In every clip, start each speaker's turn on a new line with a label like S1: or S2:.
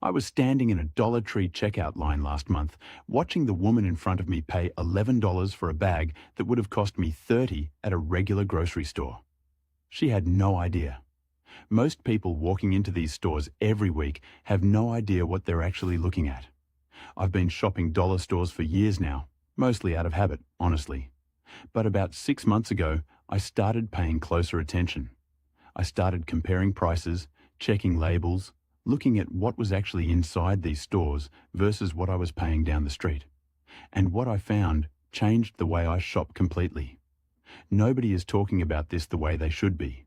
S1: I was standing in a Dollar Tree checkout line last month, watching the woman in front of me pay $11 for a bag that would have cost me $30 at a regular grocery store. She had no idea. Most people walking into these stores every week have no idea what they're actually looking at. I've been shopping dollar stores for years now, mostly out of habit, honestly. But about 6 months ago, I started paying closer attention. I started comparing prices, checking labels, looking at what was actually inside these stores versus what I was paying down the street. And what I found changed the way I shop completely. Nobody is talking about this the way they should be.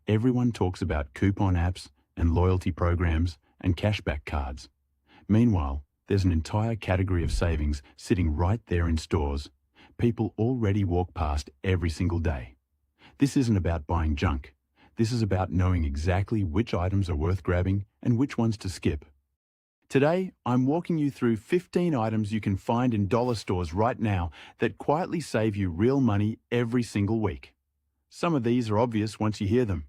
S1: Everyone talks about coupon apps and loyalty programs and cashback cards. Meanwhile, there's an entire category of savings sitting right there in stores. People already walk past every single day. This isn't about buying junk. This is about knowing exactly which items are worth grabbing and which ones to skip. Today, I'm walking you through 15 items you can find in dollar stores right now that quietly save you real money every single week. Some of these are obvious once you hear them.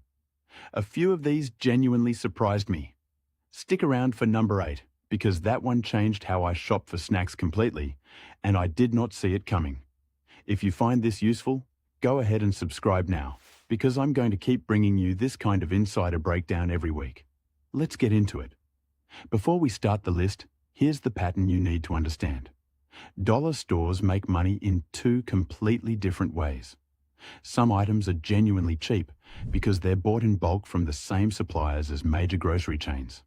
S1: A few of these genuinely surprised me. Stick around for number 8, because that one changed how I shop for snacks completely, and I did not see it coming. If you find this useful, go ahead and subscribe now, because I'm going to keep bringing you this kind of insider breakdown every week. Let's get into it. Before we start the list, here's the pattern you need to understand. Dollar stores make money in two completely different ways. Some items are genuinely cheap because they're bought in bulk from the same suppliers as major grocery chains.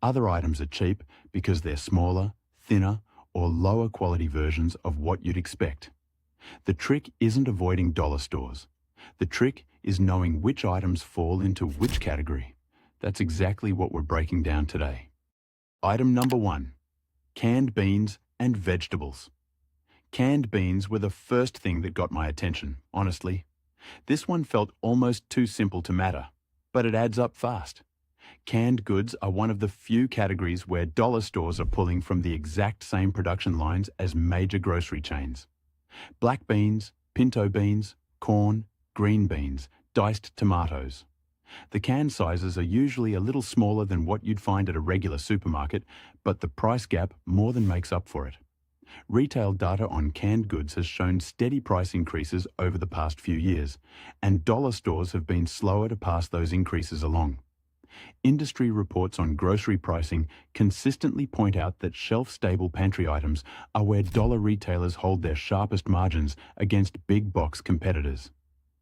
S1: Other items are cheap because they're smaller, thinner, or lower quality versions of what you'd expect. The trick isn't avoiding dollar stores. The trick is knowing which items fall into which category. That's exactly what we're breaking down today. Item number 1, canned beans and vegetables. Canned beans were the first thing that got my attention, honestly. This one felt almost too simple to matter, but it adds up fast. Canned goods are one of the few categories where dollar stores are pulling from the exact same production lines as major grocery chains. Black beans, pinto beans, corn, green beans, diced tomatoes. The can sizes are usually a little smaller than what you'd find at a regular supermarket, but the price gap more than makes up for it. Retail data on canned goods has shown steady price increases over the past few years, and dollar stores have been slower to pass those increases along. Industry reports on grocery pricing consistently point out that shelf-stable pantry items are where dollar retailers hold their sharpest margins against big box competitors.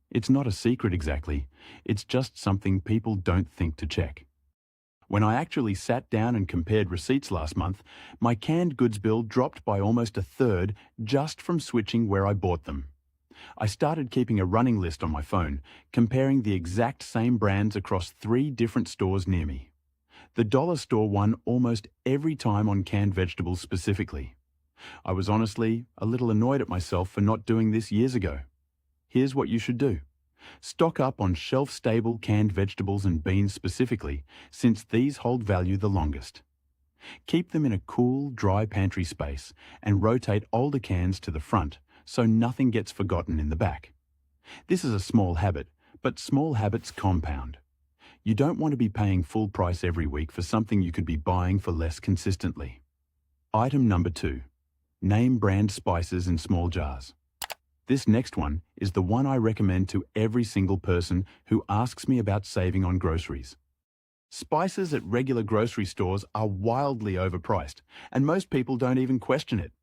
S1: It's not a secret exactly, it's just something people don't think to check. When I actually sat down and compared receipts last month, my canned goods bill dropped by almost a third just from switching where I bought them. I started keeping a running list on my phone, comparing the exact same brands across 3 different stores near me. The dollar store won almost every time on canned vegetables specifically. I was honestly a little annoyed at myself for not doing this years ago. Here's what you should do. Stock up on shelf-stable canned vegetables and beans specifically, since these hold value the longest. Keep them in a cool, dry pantry space and rotate older cans to the front so nothing gets forgotten in the back. This is a small habit, but small habits compound. You don't want to be paying full price every week for something you could be buying for less consistently. Item number 2. Name brand spices in small jars. This next one is the one I recommend to every single person who asks me about saving on groceries. Spices at regular grocery stores are wildly overpriced, and most people don't even question it.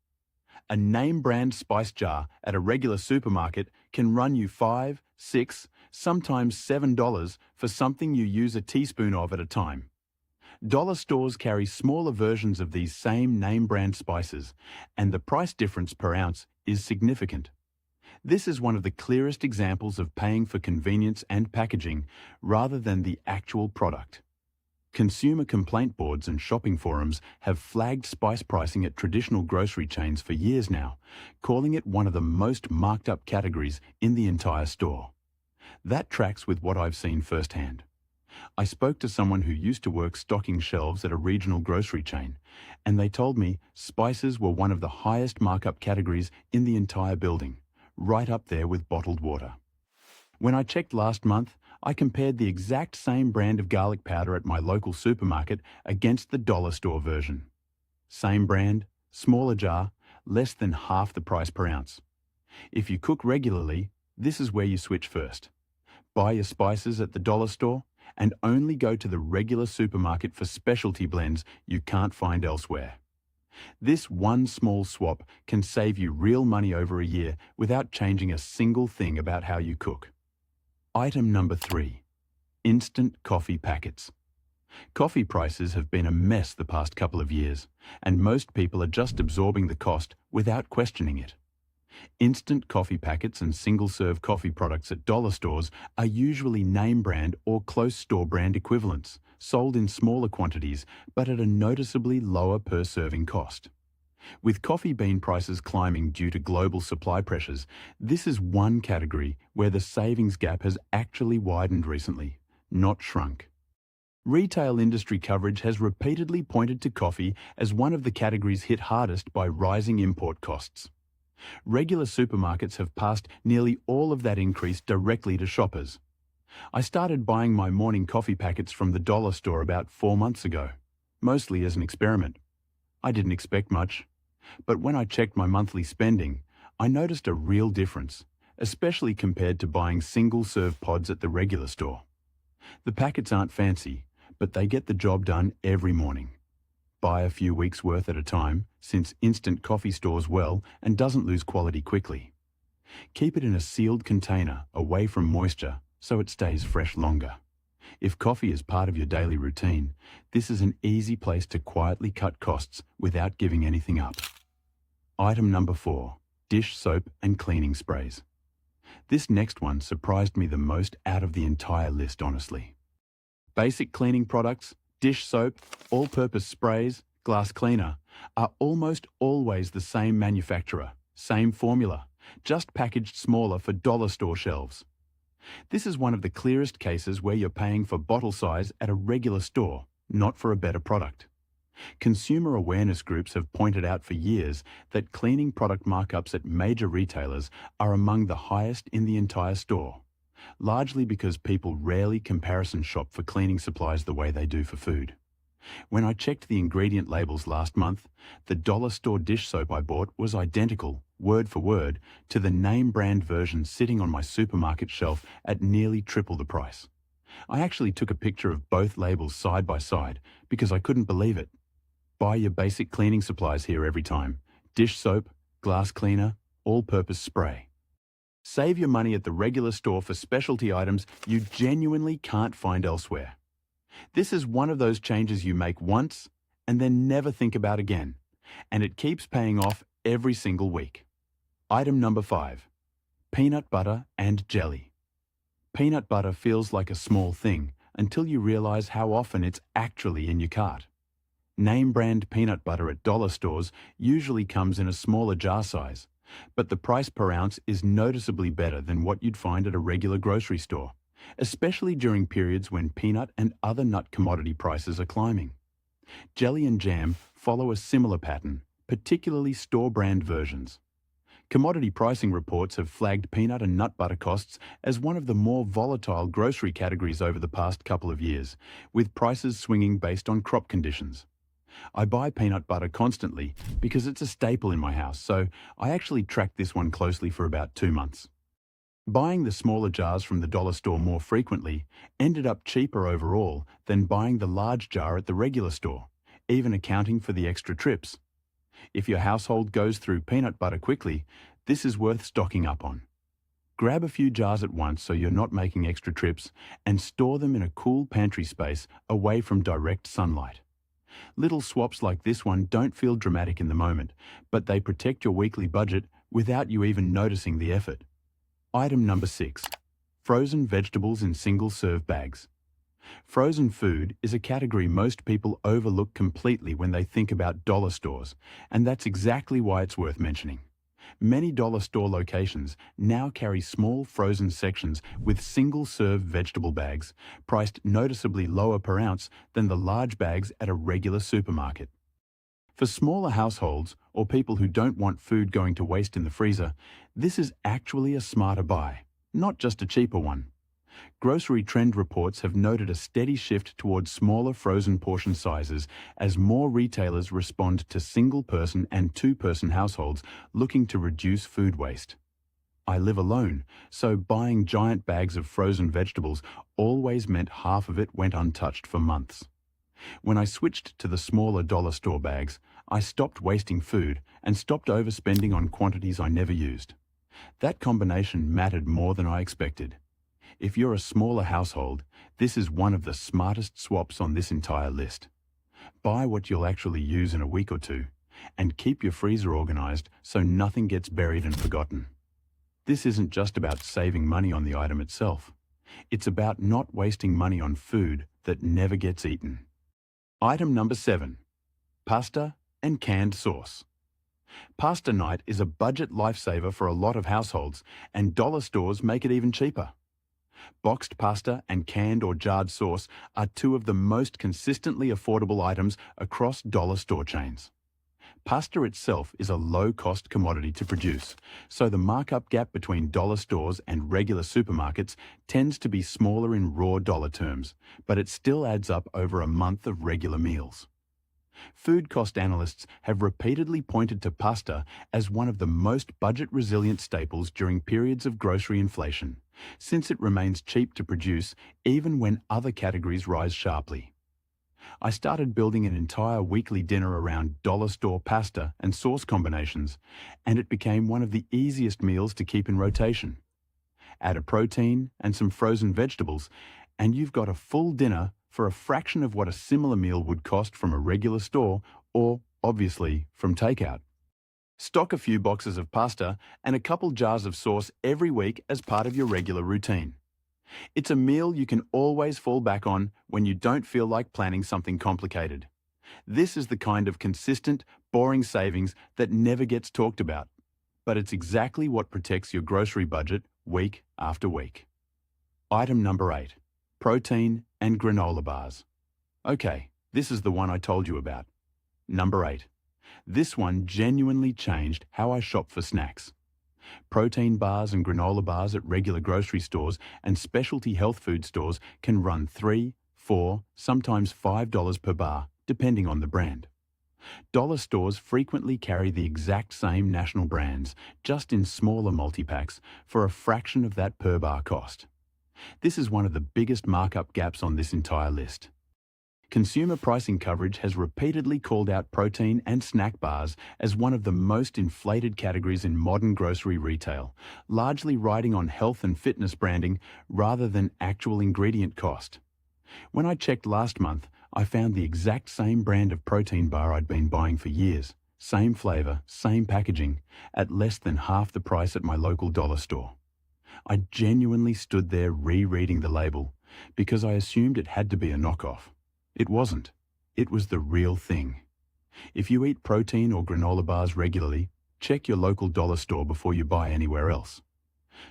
S1: A name brand spice jar at a regular supermarket can run you $5, $6, sometimes $7 for something you use a teaspoon of at a time. Dollar stores carry smaller versions of these same name brand spices, and the price difference per ounce is significant. This is one of the clearest examples of paying for convenience and packaging rather than the actual product. Consumer complaint boards and shopping forums have flagged spice pricing at traditional grocery chains for years now, calling it one of the most marked up categories in the entire store. That tracks with what I've seen firsthand. I spoke to someone who used to work stocking shelves at a regional grocery chain, and they told me spices were one of the highest markup categories in the entire building, right up there with bottled water. When I checked last month, I compared the exact same brand of garlic powder at my local supermarket against the dollar store version. Same brand, smaller jar, less than half the price per ounce. If you cook regularly, this is where you switch first. Buy your spices at the dollar store and only go to the regular supermarket for specialty blends you can't find elsewhere. This one small swap can save you real money over a year without changing a single thing about how you cook. Item number 3. Instant coffee packets. Coffee prices have been a mess the past couple of years, and most people are just absorbing the cost without questioning it. Instant coffee packets and single-serve coffee products at dollar stores are usually name brand or close store brand equivalents, sold in smaller quantities but at a noticeably lower per serving cost. With coffee bean prices climbing due to global supply pressures, this is one category where the savings gap has actually widened recently, not shrunk. Retail industry coverage has repeatedly pointed to coffee as one of the categories hit hardest by rising import costs. Regular supermarkets have passed nearly all of that increase directly to shoppers. I started buying my morning coffee packets from the dollar store about 4 months ago, mostly as an experiment. I didn't expect much, but when I checked my monthly spending, I noticed a real difference, especially compared to buying single-serve pods at the regular store. The packets aren't fancy, but they get the job done every morning. Buy a few weeks' worth at a time, since instant coffee stores well and doesn't lose quality quickly. Keep it in a sealed container away from moisture so it stays fresh longer. If coffee is part of your daily routine, this is an easy place to quietly cut costs without giving anything up. Item number 4. Dish soap and cleaning sprays. This next one surprised me the most out of the entire list, honestly. Basic cleaning products, dish soap, all-purpose sprays, glass cleaner, are almost always the same manufacturer, same formula, just packaged smaller for dollar store shelves. This is one of the clearest cases where you're paying for bottle size at a regular store, not for a better product. Consumer awareness groups have pointed out for years that cleaning product markups at major retailers are among the highest in the entire store, largely because people rarely comparison shop for cleaning supplies the way they do for food. When I checked the ingredient labels last month, the dollar store dish soap I bought was identical, word for word, to the name brand version sitting on my supermarket shelf at nearly triple the price. I actually took a picture of both labels side by side because I couldn't believe it. Buy your basic cleaning supplies here every time: dish soap, glass cleaner, all-purpose spray. Save your money at the regular store for specialty items you genuinely can't find elsewhere. This is one of those changes you make once and then never think about again, and it keeps paying off every single week. Item number 5. Peanut butter and jelly. Peanut butter feels like a small thing until you realize how often it's actually in your cart. Name brand peanut butter at dollar stores usually comes in a smaller jar size, but the price per ounce is noticeably better than what you'd find at a regular grocery store, especially during periods when peanut and other nut commodity prices are climbing. Jelly and jam follow a similar pattern, particularly store-brand versions. Commodity pricing reports have flagged peanut and nut butter costs as one of the more volatile grocery categories over the past couple of years, with prices swinging based on crop conditions. I buy peanut butter constantly because it's a staple in my house, so I actually tracked this one closely for about 2 months. Buying the smaller jars from the dollar store more frequently ended up cheaper overall than buying the large jar at the regular store, even accounting for the extra trips. If your household goes through peanut butter quickly, this is worth stocking up on. Grab a few jars at once so you're not making extra trips, and store them in a cool pantry space away from direct sunlight. Little swaps like this one don't feel dramatic in the moment, but they protect your weekly budget without you even noticing the effort. Item number 6. Frozen vegetables in single-serve bags. Frozen food is a category most people overlook completely when they think about dollar stores, and that's exactly why it's worth mentioning. Many dollar store locations now carry small frozen sections with single-serve vegetable bags, priced noticeably lower per ounce than the large bags at a regular supermarket. For smaller households or people who don't want food going to waste in the freezer, this is actually a smarter buy, not just a cheaper one. Grocery trend reports have noted a steady shift towards smaller frozen portion sizes as more retailers respond to single-person and two-person households looking to reduce food waste. I live alone, so buying giant bags of frozen vegetables always meant half of it went untouched for months. When I switched to the smaller dollar store bags, I stopped wasting food and stopped overspending on quantities I never used. That combination mattered more than I expected. If you're a smaller household, this is one of the smartest swaps on this entire list. Buy what you'll actually use in a week or two, and keep your freezer organized so nothing gets buried and forgotten. This isn't just about saving money on the item itself. It's about not wasting money on food that never gets eaten. Item number 7. Pasta and canned sauce. Pasta night is a budget lifesaver for a lot of households, and dollar stores make it even cheaper. Boxed pasta and canned or jarred sauce are two of the most consistently affordable items across dollar store chains. Pasta itself is a low-cost commodity to produce, so the markup gap between dollar stores and regular supermarkets tends to be smaller in raw dollar terms, but it still adds up over a month of regular meals. Food cost analysts have repeatedly pointed to pasta as one of the most budget-resilient staples during periods of grocery inflation, since it remains cheap to produce even when other categories rise sharply. I started building an entire weekly dinner around dollar store pasta and sauce combinations, and it became one of the easiest meals to keep in rotation. Add a protein and some frozen vegetables, and you've got a full dinner for a fraction of what a similar meal would cost from a regular store or, obviously, from takeout. Stock a few boxes of pasta and a couple jars of sauce every week as part of your regular routine. It's a meal you can always fall back on when you don't feel like planning something complicated. This is the kind of consistent, boring savings that never gets talked about, but it's exactly what protects your grocery budget week after week. Item number 8. Protein and granola bars. Okay, this is the one I told you about. Number 8. This one genuinely changed how I shop for snacks. Protein bars and granola bars at regular grocery stores and specialty health food stores can run $3, $4, sometimes $5 per bar, depending on the brand. Dollar stores frequently carry the exact same national brands, just in smaller multi-packs, for a fraction of that per bar cost. This is one of the biggest markup gaps on this entire list. Consumer pricing coverage has repeatedly called out protein and snack bars as one of the most inflated categories in modern grocery retail, largely riding on health and fitness branding rather than actual ingredient cost. When I checked last month, I found the exact same brand of protein bar I'd been buying for years, same flavor, same packaging, at less than half the price at my local dollar store. I genuinely stood there rereading the label because I assumed it had to be a knockoff. It wasn't. It was the real thing. If you eat protein or granola bars regularly, check your local dollar store before you buy anywhere else.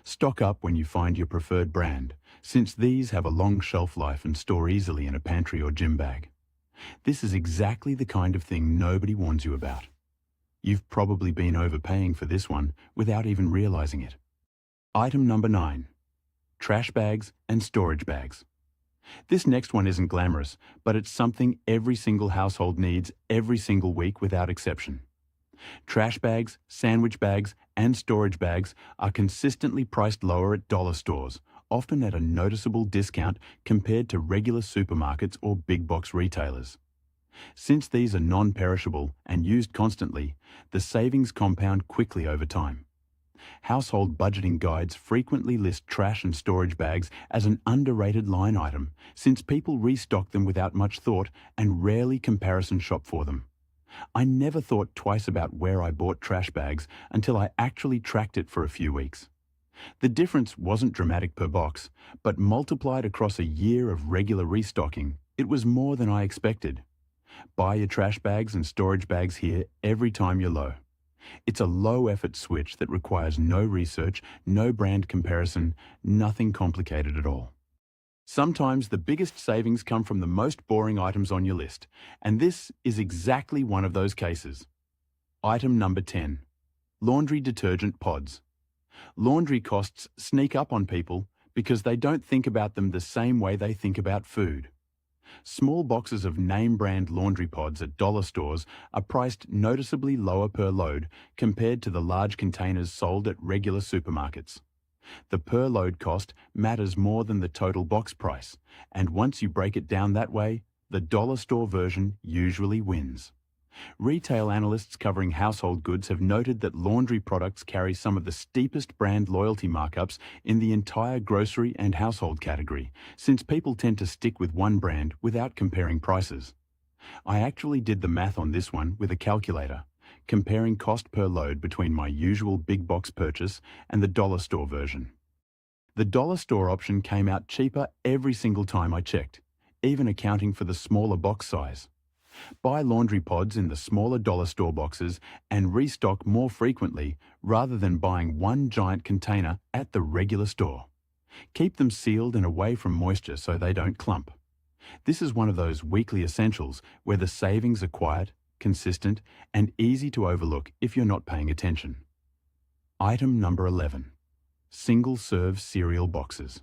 S1: Stock up when you find your preferred brand, since these have a long shelf life and store easily in a pantry or gym bag. This is exactly the kind of thing nobody warns you about. You've probably been overpaying for this one without even realizing it. Item number 9. Trash bags and storage bags. This next one isn't glamorous, but it's something every single household needs every single week without exception. Trash bags, sandwich bags, and storage bags are consistently priced lower at dollar stores, often at a noticeable discount compared to regular supermarkets or big box retailers. Since these are non-perishable and used constantly, the savings compound quickly over time. Household budgeting guides frequently list trash and storage bags as an underrated line item, since people restock them without much thought and rarely comparison shop for them. I never thought twice about where I bought trash bags until I actually tracked it for a few weeks. The difference wasn't dramatic per box, but multiplied across a year of regular restocking, it was more than I expected. Buy your trash bags and storage bags here every time you're low. It's a low-effort switch that requires no research, no brand comparison, nothing complicated at all. Sometimes the biggest savings come from the most boring items on your list, and this is exactly one of those cases. Item number 10. Laundry detergent pods. Laundry costs sneak up on people because they don't think about them the same way they think about food. Small boxes of name-brand laundry pods at dollar stores are priced noticeably lower per load compared to the large containers sold at regular supermarkets. The per load cost matters more than the total box price, and once you break it down that way, the dollar store version usually wins. Retail analysts covering household goods have noted that laundry products carry some of the steepest brand loyalty markups in the entire grocery and household category, since people tend to stick with one brand without comparing prices. I actually did the math on this one with a calculator, comparing cost per load between my usual big box purchase and the dollar store version. The dollar store option came out cheaper every single time I checked, even accounting for the smaller box size. Buy laundry pods in the smaller dollar store boxes and restock more frequently rather than buying one giant container at the regular store. Keep them sealed and away from moisture so they don't clump. This is one of those weekly essentials where the savings are quiet, consistent, and easy to overlook if you're not paying attention. Item number 11. Single-serve cereal boxes.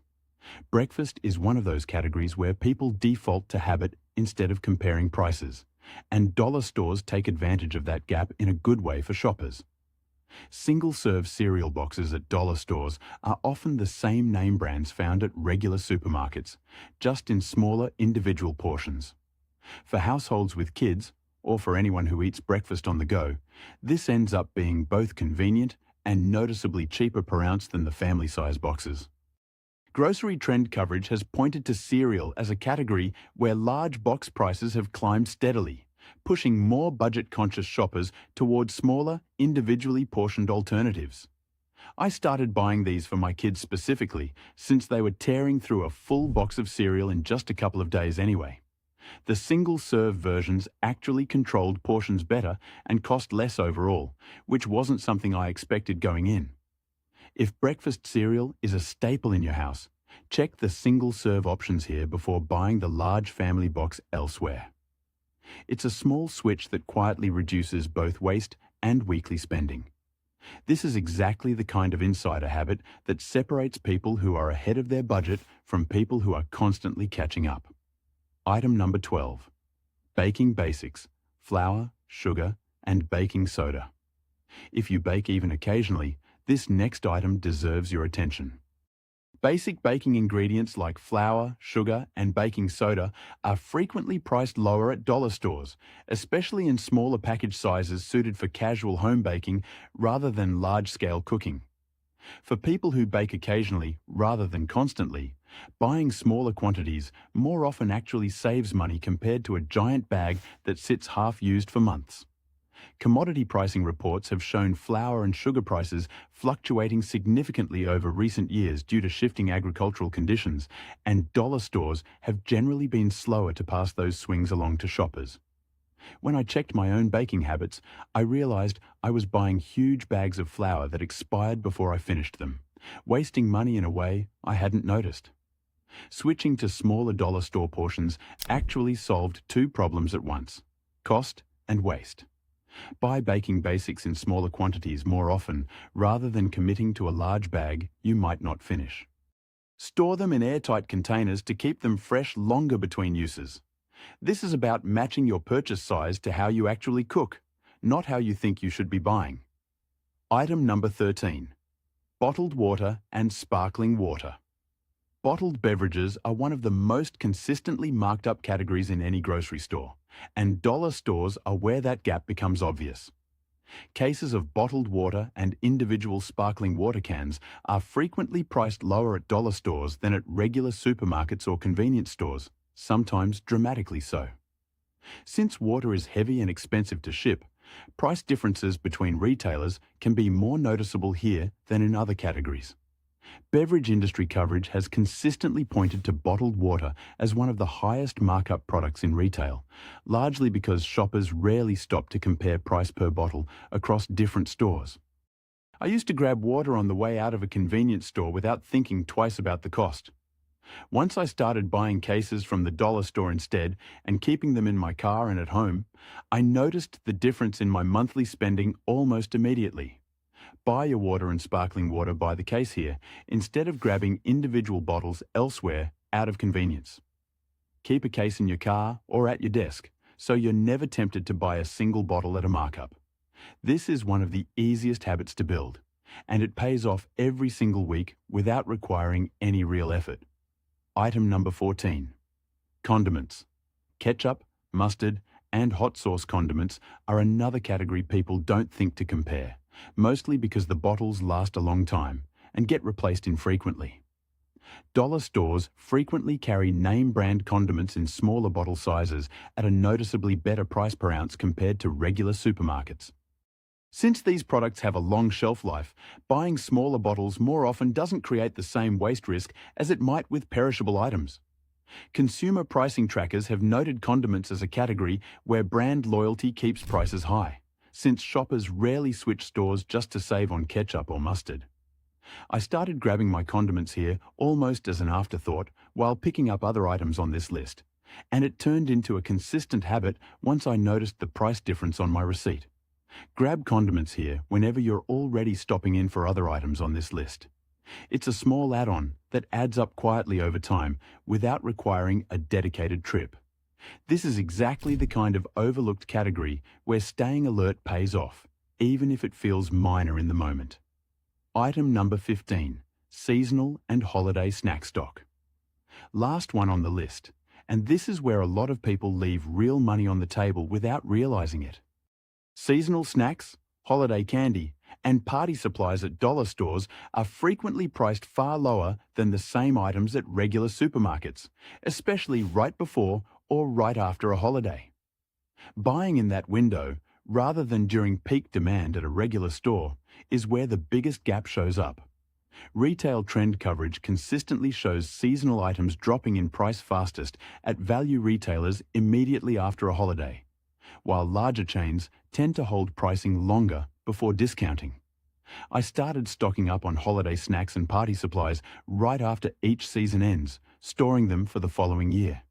S1: Breakfast is one of those categories where people default to habit instead of comparing prices, and dollar stores take advantage of that gap in a good way for shoppers. Single-serve cereal boxes at dollar stores are often the same name brands found at regular supermarkets, just in smaller individual portions. For households with kids, or for anyone who eats breakfast on the go, this ends up being both convenient and noticeably cheaper per ounce than the family-size boxes. Grocery trend coverage has pointed to cereal as a category where large box prices have climbed steadily, pushing more budget-conscious shoppers towards smaller, individually portioned alternatives. I started buying these for my kids specifically, since they were tearing through a full box of cereal in just a couple of days anyway. The single-serve versions actually controlled portions better and cost less overall, which wasn't something I expected going in. If breakfast cereal is a staple in your house, check the single-serve options here before buying the large family box elsewhere. It's a small switch that quietly reduces both waste and weekly spending. This is exactly the kind of insider habit that separates people who are ahead of their budget from people who are constantly catching up. Item number 12. Baking basics: flour, sugar, and baking soda. If you bake even occasionally, this next item deserves your attention. Basic baking ingredients like flour, sugar, and baking soda are frequently priced lower at dollar stores, especially in smaller package sizes suited for casual home baking rather than large-scale cooking. For people who bake occasionally rather than constantly, buying smaller quantities more often actually saves money compared to a giant bag that sits half-used for months. Commodity pricing reports have shown flour and sugar prices fluctuating significantly over recent years due to shifting agricultural conditions, and dollar stores have generally been slower to pass those swings along to shoppers. When I checked my own baking habits, I realized I was buying huge bags of flour that expired before I finished them, wasting money in a way I hadn't noticed. Switching to smaller dollar store portions actually solved two problems at once: cost and waste. Buy baking basics in smaller quantities more often rather than committing to a large bag you might not finish. Store them in airtight containers to keep them fresh longer between uses. This is about matching your purchase size to how you actually cook, not how you think you should be buying. Item number 13. Bottled water and sparkling water. Bottled beverages are one of the most consistently marked up categories in any grocery store, and dollar stores are where that gap becomes obvious. Cases of bottled water and individual sparkling water cans are frequently priced lower at dollar stores than at regular supermarkets or convenience stores, sometimes dramatically so. Since water is heavy and expensive to ship, price differences between retailers can be more noticeable here than in other categories. Beverage industry coverage has consistently pointed to bottled water as one of the highest markup products in retail, largely because shoppers rarely stop to compare price per bottle across different stores. I used to grab water on the way out of a convenience store without thinking twice about the cost. Once I started buying cases from the dollar store instead and keeping them in my car and at home, I noticed the difference in my monthly spending almost immediately. Buy your water and sparkling water by the case here, instead of grabbing individual bottles elsewhere out of convenience. Keep a case in your car or at your desk, so you're never tempted to buy a single bottle at a markup. This is one of the easiest habits to build, and it pays off every single week without requiring any real effort. Item number 14. Condiments. Ketchup, mustard, and hot sauce condiments are another category people don't think to compare, mostly because the bottles last a long time and get replaced infrequently. Dollar stores frequently carry name-brand condiments in smaller bottle sizes at a noticeably better price per ounce compared to regular supermarkets. Since these products have a long shelf life, buying smaller bottles more often doesn't create the same waste risk as it might with perishable items. Consumer pricing trackers have noted condiments as a category where brand loyalty keeps prices high, since shoppers rarely switch stores just to save on ketchup or mustard. I started grabbing my condiments here almost as an afterthought while picking up other items on this list, and it turned into a consistent habit once I noticed the price difference on my receipt. Grab condiments here whenever you're already stopping in for other items on this list. It's a small add-on that adds up quietly over time without requiring a dedicated trip. This is exactly the kind of overlooked category where staying alert pays off, even if it feels minor in the moment. Item number 15. Seasonal and holiday snack stock. Last one on the list, and this is where a lot of people leave real money on the table without realizing it. Seasonal snacks, holiday candy, and party supplies at dollar stores are frequently priced far lower than the same items at regular supermarkets, especially right before or right after a holiday. Buying in that window, rather than during peak demand at a regular store, is where the biggest gap shows up. Retail trend coverage consistently shows seasonal items dropping in price fastest at value retailers immediately after a holiday, while larger chains tend to hold pricing longer before discounting. I started stocking up on holiday snacks and party supplies right after each season ends, storing them for the following year.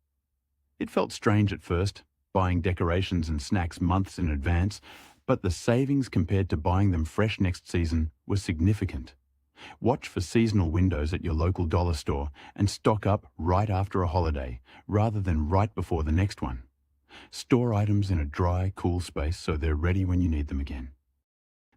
S1: It felt strange at first, buying decorations and snacks months in advance, but the savings compared to buying them fresh next season was significant. Watch for seasonal windows at your local dollar store and stock up right after a holiday, rather than right before the next one. Store items in a dry, cool space so they're ready when you need them again.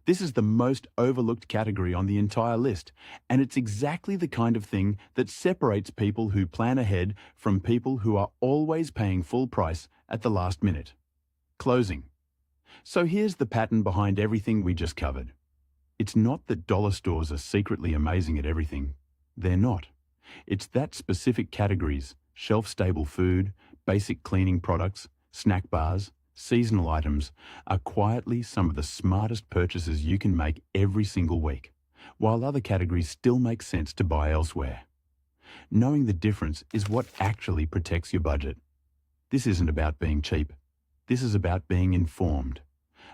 S1: This is the most overlooked category on the entire list, and it's exactly the kind of thing that separates people who plan ahead from people who are always paying full price at the last minute. Closing. So here's the pattern behind everything we just covered. It's not that dollar stores are secretly amazing at everything. They're not. It's that specific categories, shelf-stable food, basic cleaning products, snack bars, seasonal items, are quietly some of the smartest purchases you can make every single week, while other categories still make sense to buy elsewhere. Knowing the difference is what actually protects your budget. This isn't about being cheap. This is about being informed,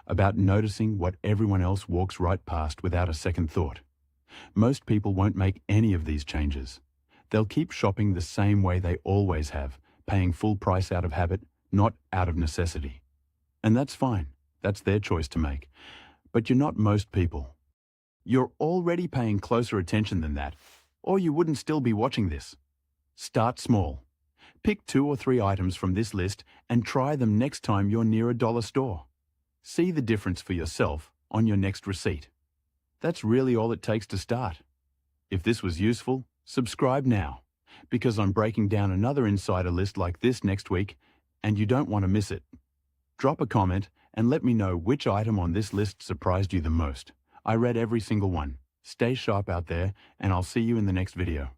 S1: about noticing what everyone else walks right past without a second thought. Most people won't make any of these changes. They'll keep shopping the same way they always have, paying full price out of habit, not out of necessity. And that's fine. That's their choice to make. But you're not most people. You're already paying closer attention than that, or you wouldn't still be watching this. Start small. Pick 2 or 3 items from this list and try them next time you're near a dollar store. See the difference for yourself on your next receipt. That's really all it takes to start. If this was useful, subscribe now, because I'm breaking down another insider list like this next week, and you don't want to miss it. Drop a comment and let me know which item on this list surprised you the most. I read every single one. Stay sharp out there, and I'll see you in the next video.